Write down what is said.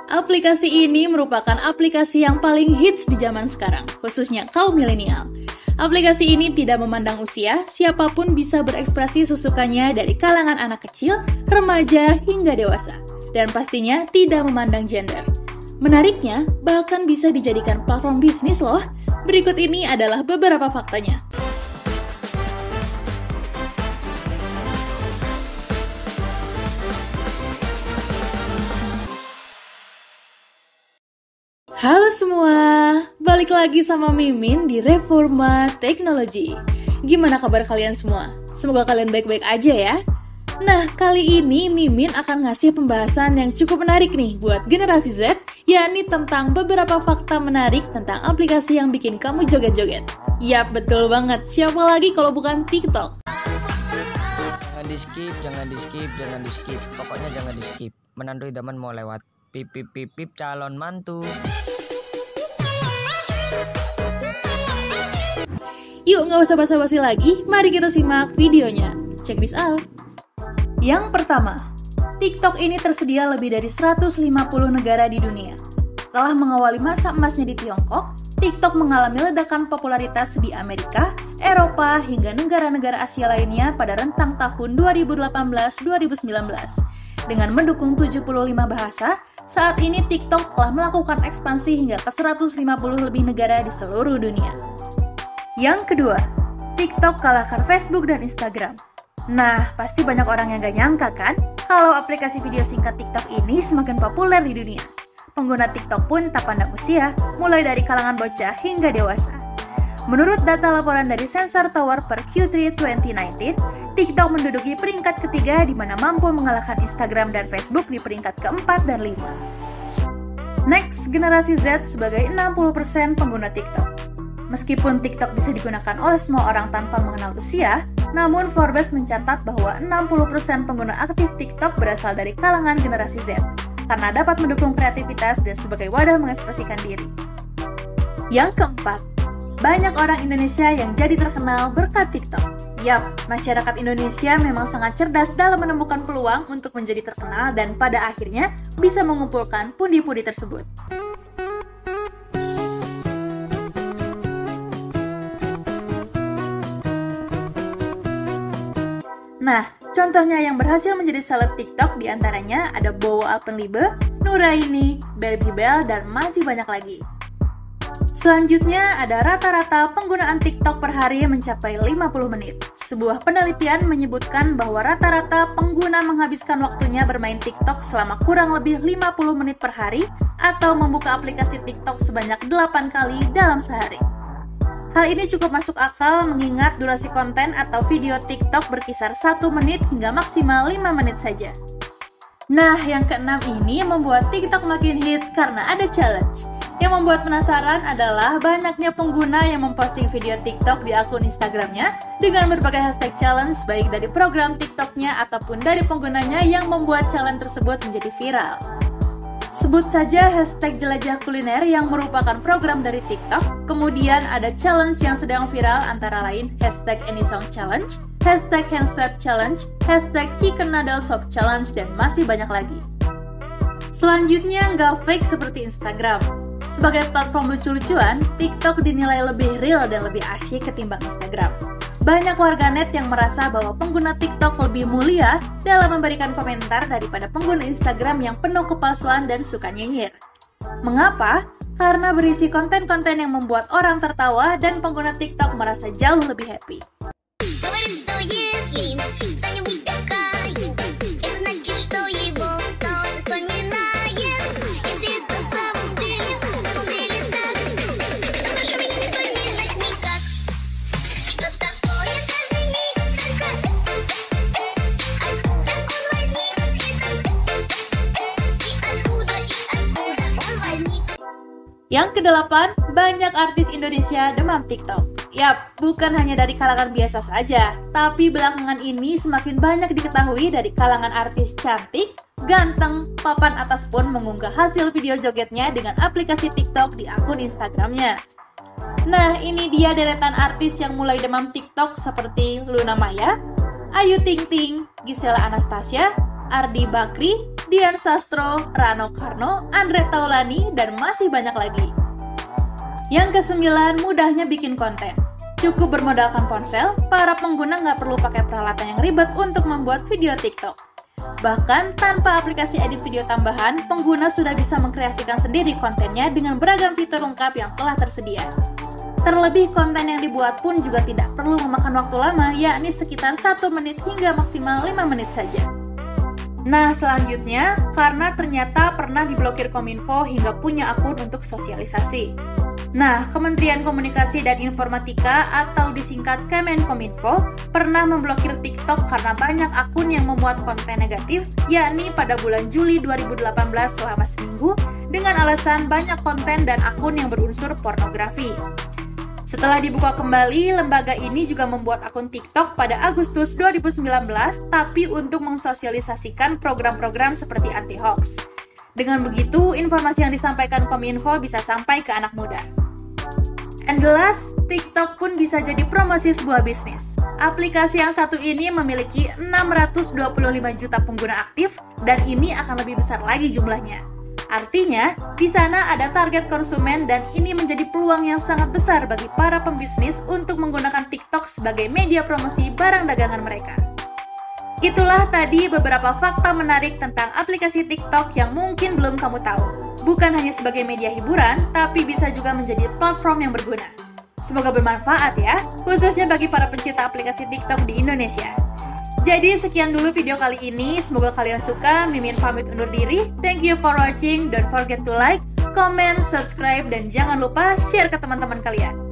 Aplikasi ini merupakan aplikasi yang paling hits di zaman sekarang, khususnya kaum milenial. Aplikasi ini tidak memandang usia, siapapun bisa berekspresi sesukanya dari kalangan anak kecil, remaja, hingga dewasa. Dan pastinya tidak memandang gender. Menariknya, bahkan bisa dijadikan platform bisnis loh. Berikut ini adalah beberapa faktanya. Halo semua, balik lagi sama Mimin di Reforma Teknologi. Gimana kabar kalian semua? Semoga kalian baik-baik aja ya. Nah, kali ini Mimin akan ngasih pembahasan yang cukup menarik nih buat generasi Z, yakni tentang beberapa fakta menarik tentang aplikasi yang bikin kamu joget-joget. Yap, betul banget. Siapa lagi kalau bukan TikTok? Jangan di skip. Pokoknya jangan di skip. Menantu idaman mau lewat. Pip calon mantu. Yuk, nggak usah basa-basi lagi, mari kita simak videonya. Check this out. Yang pertama, TikTok ini tersedia lebih dari 150 negara di dunia. Setelah mengawali masa emasnya di Tiongkok, TikTok mengalami ledakan popularitas di Amerika, Eropa, hingga negara-negara Asia lainnya pada rentang tahun 2018-2019. Dengan mendukung 75 bahasa, saat ini TikTok telah melakukan ekspansi hingga ke 150 lebih negara di seluruh dunia. Yang kedua, TikTok kalahkan Facebook dan Instagram. Nah, pasti banyak orang yang gak nyangka kan, kalau aplikasi video singkat TikTok ini semakin populer di dunia. Pengguna TikTok pun tak pandang usia, mulai dari kalangan bocah hingga dewasa. Menurut data laporan dari Sensor Tower per Q3 2019, TikTok menduduki peringkat ketiga di mana mampu mengalahkan Instagram dan Facebook di peringkat keempat dan 5. Next, generasi Z sebagai 60% pengguna TikTok. Meskipun TikTok bisa digunakan oleh semua orang tanpa mengenal usia, namun Forbes mencatat bahwa 60% pengguna aktif TikTok berasal dari kalangan generasi Z, karena dapat mendukung kreativitas dan sebagai wadah mengekspresikan diri. Yang keempat, banyak orang Indonesia yang jadi terkenal berkat TikTok. Yap, masyarakat Indonesia memang sangat cerdas dalam menemukan peluang untuk menjadi terkenal dan pada akhirnya bisa mengumpulkan pundi-pundi tersebut. Nah, contohnya yang berhasil menjadi seleb TikTok diantaranya ada Bowo Alpenliebe, Nuraini, Barbie Bell, dan masih banyak lagi. Selanjutnya ada rata-rata penggunaan TikTok per hari mencapai 50 menit. Sebuah penelitian menyebutkan bahwa rata-rata pengguna menghabiskan waktunya bermain TikTok selama kurang lebih 50 menit per hari atau membuka aplikasi TikTok sebanyak 8 kali dalam sehari. Hal ini cukup masuk akal mengingat durasi konten atau video TikTok berkisar 1 menit hingga maksimal 5 menit saja. Nah, yang keenam ini membuat TikTok makin hits karena ada challenge. Yang membuat penasaran adalah banyaknya pengguna yang memposting video TikTok di akun Instagramnya dengan berbagai hashtag challenge baik dari program TikToknya ataupun dari penggunanya yang membuat challenge tersebut menjadi viral. Sebut saja hashtag jelajah kuliner yang merupakan program dari TikTok, kemudian ada challenge yang sedang viral antara lain hashtag Anysong Challenge, hashtag Handswap Challenge, hashtag Chicken Noodle Soup Challenge, dan masih banyak lagi. Selanjutnya nggak fake seperti Instagram. Sebagai platform lucu-lucuan, TikTok dinilai lebih real dan lebih asyik ketimbang Instagram. Banyak warganet yang merasa bahwa pengguna TikTok lebih mulia dalam memberikan komentar daripada pengguna Instagram yang penuh kepalsuan dan suka nyinyir. Mengapa? Karena berisi konten-konten yang membuat orang tertawa dan pengguna TikTok merasa jauh lebih happy. Yang kedelapan, banyak artis Indonesia demam TikTok. Yap, bukan hanya dari kalangan biasa saja, tapi belakangan ini semakin banyak diketahui dari kalangan artis cantik, ganteng, papan atas pun mengunggah hasil video jogetnya dengan aplikasi TikTok di akun Instagramnya. Nah, ini dia deretan artis yang mulai demam TikTok seperti Luna Maya, Ayu Ting Ting, Gisela Anastasia, Ardi Bakri, Dian Sastro, Rano Karno, Andre Taulani, dan masih banyak lagi. Yang ke-9, mudahnya bikin konten. Cukup bermodalkan ponsel, para pengguna nggak perlu pakai peralatan yang ribet untuk membuat video TikTok. Bahkan, tanpa aplikasi edit video tambahan, pengguna sudah bisa mengkreasikan sendiri kontennya dengan beragam fitur lengkap yang telah tersedia. Terlebih, konten yang dibuat pun juga tidak perlu memakan waktu lama, yakni sekitar 1 menit hingga maksimal 5 menit saja. Nah, selanjutnya, karena ternyata pernah diblokir Kominfo hingga punya akun untuk sosialisasi. Nah, Kementerian Komunikasi dan Informatika atau disingkat Kemenkominfo pernah memblokir TikTok karena banyak akun yang memuat konten negatif, yakni pada bulan Juli 2018 selama seminggu dengan alasan banyak konten dan akun yang berunsur pornografi. Setelah dibuka kembali, lembaga ini juga membuat akun TikTok pada Agustus 2019, tapi untuk mensosialisasikan program-program seperti anti-hoax. Dengan begitu, informasi yang disampaikan Kominfo bisa sampai ke anak muda. And the last, TikTok pun bisa jadi promosi sebuah bisnis. Aplikasi yang satu ini memiliki 625 juta pengguna aktif, dan ini akan lebih besar lagi jumlahnya. Artinya, di sana ada target konsumen dan ini menjadi peluang yang sangat besar bagi para pembisnis untuk menggunakan TikTok sebagai media promosi barang dagangan mereka. Itulah tadi beberapa fakta menarik tentang aplikasi TikTok yang mungkin belum kamu tahu. Bukan hanya sebagai media hiburan, tapi bisa juga menjadi platform yang berguna. Semoga bermanfaat ya, khususnya bagi para pencinta aplikasi TikTok di Indonesia. Jadi sekian dulu video kali ini, semoga kalian suka. Mimin pamit undur diri. Thank you for watching, don't forget to like, comment, subscribe, dan jangan lupa share ke teman-teman kalian.